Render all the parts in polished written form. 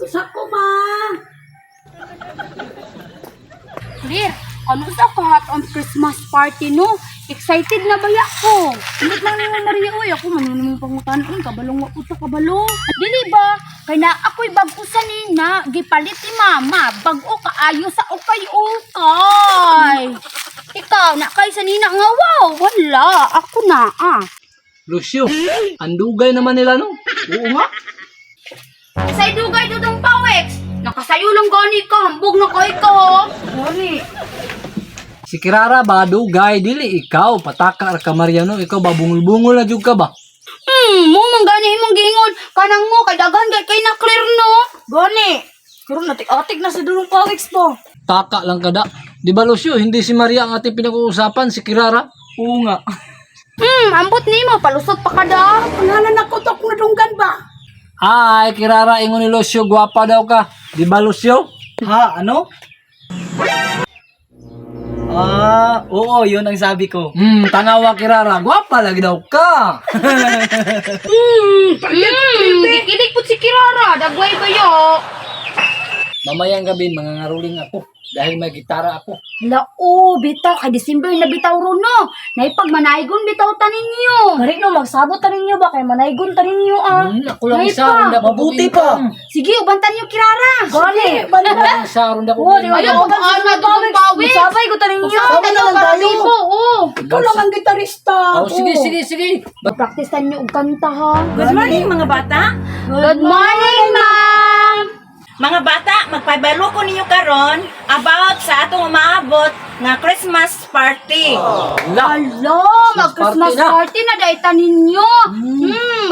sapatos ako, ma. Clear, ano sa kahat on Christmas party no? Excited na ba ako? Hindi lang ni Maria oy, ako manunong pangutan kabalong wa uta kabalo. Dili ba? Kay na ako'y bag-o sa nina, gipalit ni mama, bag-o kaayo sa ukay-ukay. Ikaw, na kay sa nina nga wow, wala, ako na Lucio, andugay naman nila no? Oo nga. Sa idugay dudong pawex, nakasayo lang gani ka, hambog na kay ka. Gani. Si Kirara ba, dugay, dili ikaw, pataka ka Mariano, ikaw ba, bungol-bungol na jud ka ba? Mo man gani imong giingon, kanang mo kay daghan kay na clear no. Gani. Karon natik-atik na sa dulong pawex po. Taka lang kada. Di ba Lucio, hindi si Maria ang ating pinag-uusapan, si Kirara? Oo nga. Ambot nimo palusot pa kada. Pangalan ako to kung nadunggan ba? Ay, Kirara, ingon ni Lucio, guwapa daw ka. Di ba Lucio? Ha? Ano? Oo, yun ang sabi ko. Tanawa Kirara, guwapa lagi daw ka. Gikilig pud si Kirara, dagway bayo. Mamayang gabi, mangangaruling ako. Dahil may gitara ako. Lao, bitaw kay December na bitaw ro no. Naipagmanaygon bitaw tanin niyo. Gari no magsabot tanin niyo ba kay manaygon tanin niyo Ako lang Nay isa, pa. ronda ko Mabuti pa. Sige, ubantan niyo Kirara. Gani. Lang isa, ronda ko. Ayaw ko na dong bawi. Sabay ko tanin niyo. Sabay na lang tayo. Oo. Ikaw lang ang gitarista. Oh, sige. Practice niyo og kanta ha. Good morning mga bata. Good morning, ma'am. Mga bata, magpabalo ko ninyo karon about sa atong umaabot nga Christmas party. Hello, mag-Christmas party na dayta ninyo.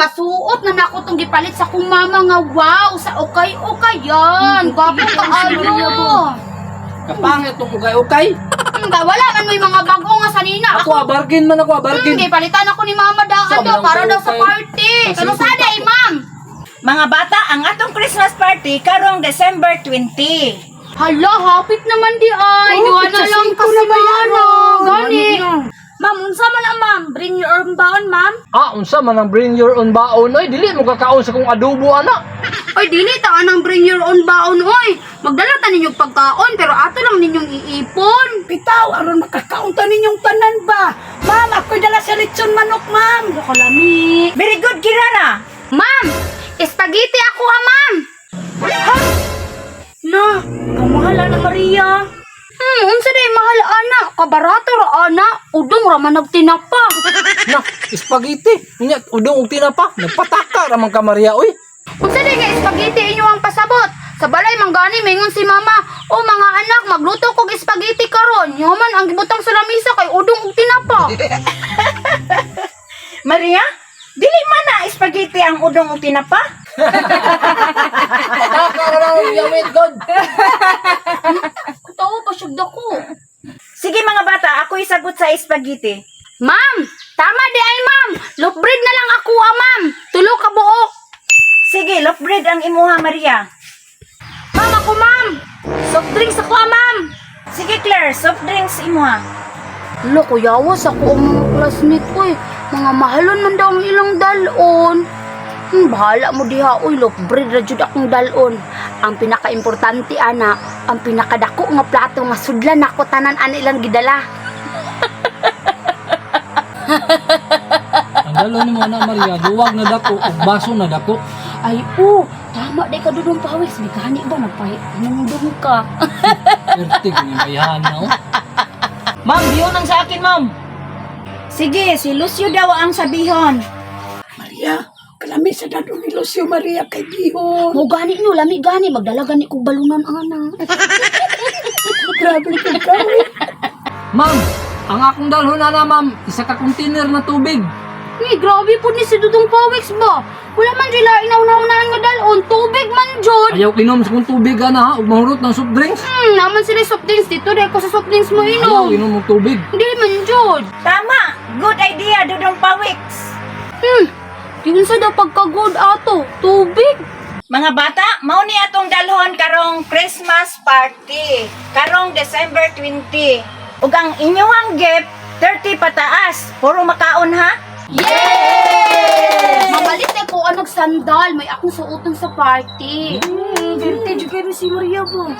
Masuot na nako tong gipalit sa kong mama nga wow, sa ukay-ukay yan. Gwapo kaayo. Kapangit tong ukay-ukay. Wala man may mga bago nga sanina. Ako, bargain man ako, bargain. Gipalitan ako ni mama daan daw para daw sa party. Kano sana ma'am? Mga bata, ang atong Christmas party karong December 20. Hala, hapit naman di ay. Duwa na lang kasi ano. Gani. Ma'am, unsa man na ma'am? Bring your own baon, ma'am. Unsa man ang bring your own baon, oy, dili mo kakaon sa kong adobo, ana. Oy, dili ta anang bring your own baon, oy. Magdala ta ninyong pagkaon, pero ato lang ninyong iipon. Bitaw, aron makakaunta ninyong tanan ba? Ma'am, ako'y dala sa lechon manok, ma'am. Kalami. Very good, Kirana. Ma'am, spaghetti ako ma'am. No, kamahala na Maria. Unsa day mahal ana? Kabarato ra ana, udong ra man nagtinapa. Na, spaghetti. Nya, udong og tinapa. Nagpataka ra man ka Maria, oy. Unsa day nga spaghetti inyo ang pasabot? Sa balay manggani mingon si mama, "O mga anak, magluto kog spaghetti karon." Yaman ang gibutang sa lamisa kay udong og tinapa. Maria, dili man na spaghetti ang udong o tinapa. Pataka ra lang, yawit god. Tawo pa syud ko. Sige mga bata, ako isagot sa spaghetti. Ma'am, tama di ay ma'am. Loaf bread na lang ako ma'am. Tulo ka buok. Sige, loaf bread ang imuha Maria. Ma'am ako ma'am. Soft drinks ako ma'am. Sige Claire, soft drinks imuha. Lo, kuyawas ako ang mga classmate ko eh. Mga mahalon man daw ang ilang dalon. Bahala mo diha, uy, loaf bread ra jud akong dalon. Ang pinaka-importante, ana, ang pinakadako nga plato nga sudlan ako tanan ana ilang gidala. Ang dalo ni mo na Maria, duwag na dako, ug baso na dako. Ay, tama day ka dudong pawis. May gani ba nagpahindong ka? Pertig ni mayahan na, oh. Ma'am, yun ang sa akin, ma'am. Sige, si Lucio daw ang sabihon. Maria, kalami sa dado ni Lucio Maria kay Gihon. Mo gani no, lami gani magdala gani kog balunan ana. Grabe ka kawin. Ma'am, ang akong dalhon na ma'am, isa ka container na tubig. Grabe po ni si Dudong Pawex ba? Wala man sila inaw-naw nga dalon, tubig man jud. Ayaw inom sa kong tubig, ana, ha, ug mahurot ng soft drinks. Naman sila soft drinks dito dahil ko sa soft drinks mo Ayaw inom. inom og tubig. Hindi man jud. Tama, good idea, Dudong Pawiks. Yun sa daw pagka-good ato, tubig. Mga bata, mao ni atong dalhon karong Christmas party. Karong December 20. Ug ang inyong gift, 30 pataas. Puro makaon ha? Yay! Mamalit na ko ang sandal, may akong suoton sa party. Vintage kayo si Maria ba?